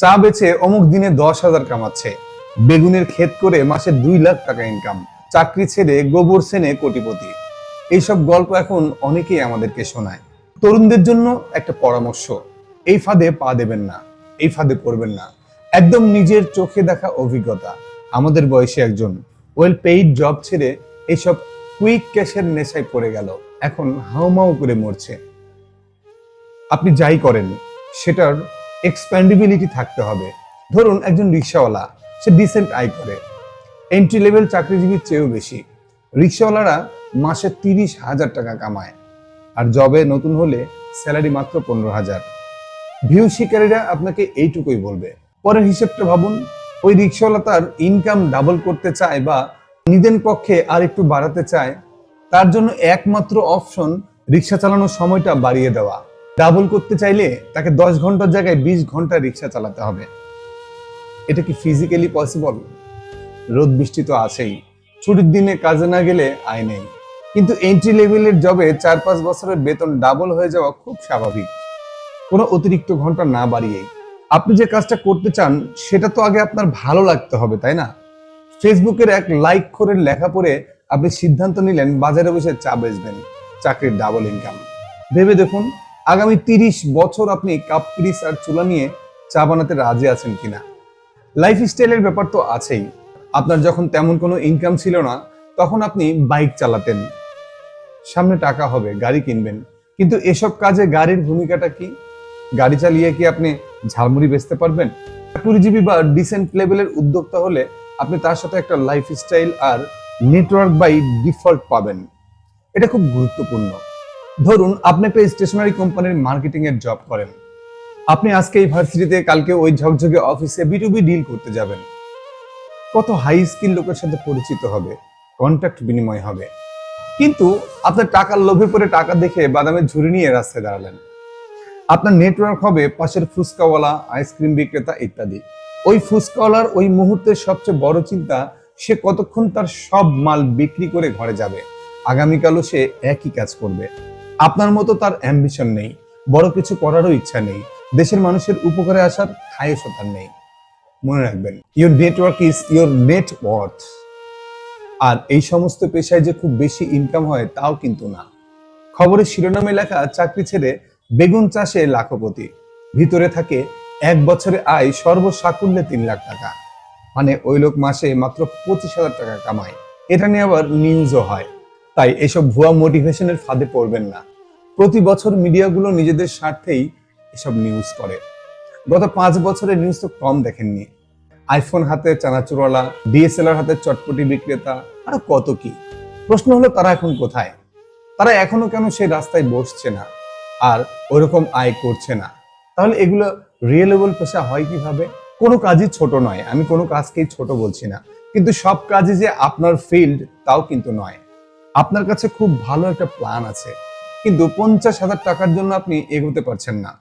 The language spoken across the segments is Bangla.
চা বেচে অমুক দিনে 10,000 কামাচ্ছে, বেগুনের ক্ষেত করে মাসে 2 লাখ টাকা ইনকাম, চাকরি ছেড়ে গোবর সেনে কোটিপতি। এইসব গল্প এখন অনেকেই আমাদেরকে শোনায়। তরুণদের জন্য একটা পরামর্শ: এই ফাঁদে পা দেবেন না, এই ফাঁদে পড়বেন না। একদম নিজের চোখে দেখা অভিজ্ঞতা। আমাদের বয়সে একজন ওয়েল পেইড জব ছেড়ে এইসব কুইক ক্যাশের নেশায় পড়ে গেল, এখন হাউমাউ করে মরছে। আপনি যাই করেন সেটার এক্সপ্যান্ডিবিলিটি থাকতে হবে। ধরুন একজন রিক্সাওয়ালা, সে ডিসেন্ট আয় করে, এন্ট্রি লেভেল চাকরিজীবীর চেয়েও বেশি। রিক্সাওয়ালারা মাসে 30,000 টাকা কামায়, আর জবে নতুন হলে স্যালারি মাত্র 15,000। ভিউ শিকারীরা আপনাকে এইটুকুই বলবে। পরের হিসেবটা ভাবুন, ওই রিক্সাওয়ালা তার ইনকাম ডাবল করতে চায় বা নিজের পক্ষে আর একটু বাড়াতে চায়, তার জন্য একমাত্র অপশন রিক্সা চালানোর সময়টা বাড়িয়ে দেওয়া। ডাবল করতে চাইলে তাকে 10 ঘন্টার জায়গায় 20 ঘন্টা রিক্সা চালাতে হবে। এটা কি ফিজিক্যালি পসিবল? রোদ বৃষ্টি তো আছেই, ছুটির দিনে কাজে না গেলে আয় নেই। কিন্তু এন্ট্রি লেভেলের জবে 4-5 বছরের বেতন ডাবল হয়ে যাওয়া খুব স্বাভাবিক, কোনো অতিরিক্ত ঘন্টা না বাড়িয়েই। আপনি যে কাজটা করতে চান সেটা তো আগে আপনার ভালো লাগতে হবে, তাই না? ফেসবুকের এক লাইক করে লেখা পড়ে আপনি সিদ্ধান্ত নিলেন বাজারে বসে চা বেচবেন, চাকরির ডাবল ইনকাম। ভেবে দেখুন, আগামী 30 বছর আপনি কাপ পিরিচ আর চুলা নিয়ে চা বানাতে রাজি আছেন কিনা। লাইফস্টাইলের ব্যাপার তো আছেই। আপনার যখন তেমন কোনো ইনকাম ছিল না, তখন আপনি বাইক চালাতেন, সামনে টাকা হবে, গাড়ি কিনবেন। কিন্তু এসব কাজে গাড়ির ভূমিকাটা কি? গাড়ি চালিয়ে কি আপনি ঝালমুড়ি বেচতে পারবেন? চাকুরিজীবী বা ডিসেন্ট লেভেলের উদ্যোক্তা হলে আপনি তার সাথে একটা লাইফস্টাইল আর নেটওয়ার্ক বাই ডিফল্ট পাবেন। এটা খুব গুরুত্বপূর্ণ। ধরুন আপনি একটা স্টেশনারি কোম্পানির মার্কেটিং এর জব করেন। আপনি আজকে এই ভার্সিটিতে, কালকে ওই ঝকঝকে অফিসে বিটুবি ডিল করতে যাবেন। কত হাই স্কিল লোকের সাথে পরিচিত হবে, কন্ট্যাক্ট বিনিময় হবে। কিন্তু আপনার টাকার লোভে পড়ে টাকা দেখে বাদামের ঝুড়ি নিয়ে রাস্তায় দাঁড়ালেন। আপনার নেটওয়ার্ক হবে পাশের ফুচকাওয়ালা, আইসক্রিম বিক্রেতা ইত্যাদি। ওই ফুচকাওয়ালার ওই মুহূর্তের সবচেয়ে বড় চিন্তা, সে কতক্ষণ তার সব মাল বিক্রি করে ঘরে যাবে। আগামীকালও সে একই কাজ করবে। আপনার মতো তার অ্যাম্বিশন নেই, বড় কিছু করারও ইচ্ছা নেই, দেশের মানুষের উপকারে আসার খায়েশও তার নেই। মনে রাখবেন, your network is your net worth. আর এই সমস্ত পেশায় যে খুব বেশি ইনকাম হয় তাও কিন্তু না। খবরের শিরোনামে লেখা চাকরি ছেড়ে বেগুন চাষে লাখপতি, ভিতরে থাকে 1 বছরে আয় সর্বসাকুল্যে 3 লাখ টাকা। মানে ওই লোক মাসে মাত্র 25,000 টাকা কামায়। এটা নিয়ে আবার নিউজও হয়। তাই এসব ভুয়া মোটিভেশনের ফাঁদে পড়বেন না। প্রতি বছর মিডিয়াগুলো নিজেদের স্বার্থেই এসব নিউজ করে। গত 5 বছরের নিউজ তো কম দেখেননি। আইফোন হাতে চানাচুরওয়ালা, ডিএসএলআর হাতে চটপটি বিক্রেতা, আর কত কি। প্রশ্ন হলো তারা এখন কোথায়? তারা এখনো কেন সেই রাস্তায় বসছে না আর ওরকম আয় করছে না? তাহলে এগুলো রিয়েলেবল পেশা হয় কিভাবে? কোনো কাজই ছোট নয়, আমি কোনো কাজকেই ছোট বলছি না, কিন্তু সব কাজই যে আপনার ফিল্ড তাও কিন্তু নয়। আপনার কাছে খুব ভালো একটা প্ল্যান আছে, কিন্তু 50,000 টাকার জন্য আপনি এগোতে পারছেন না।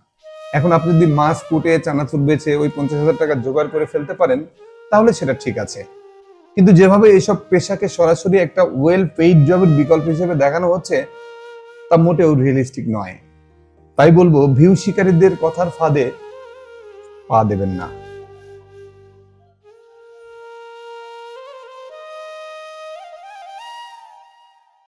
এখন আপনি যদি মাছ কুটে চানাচুর বেচে ওই 50,000 টাকা জোগাড় করে ফেলতে পারেন, তাহলে সেটা ঠিক আছে। কিন্তু যেভাবে এইসব পেশাকে সরাসরি একটা ওয়েল পেইড জবের বিকল্প হিসেবে দেখানো হচ্ছে, তা মোটেও রিয়েলিস্টিক নয়। তাই বলবো, ভিউ শিকারীদের কথার ফাঁদে পা দেবেন না।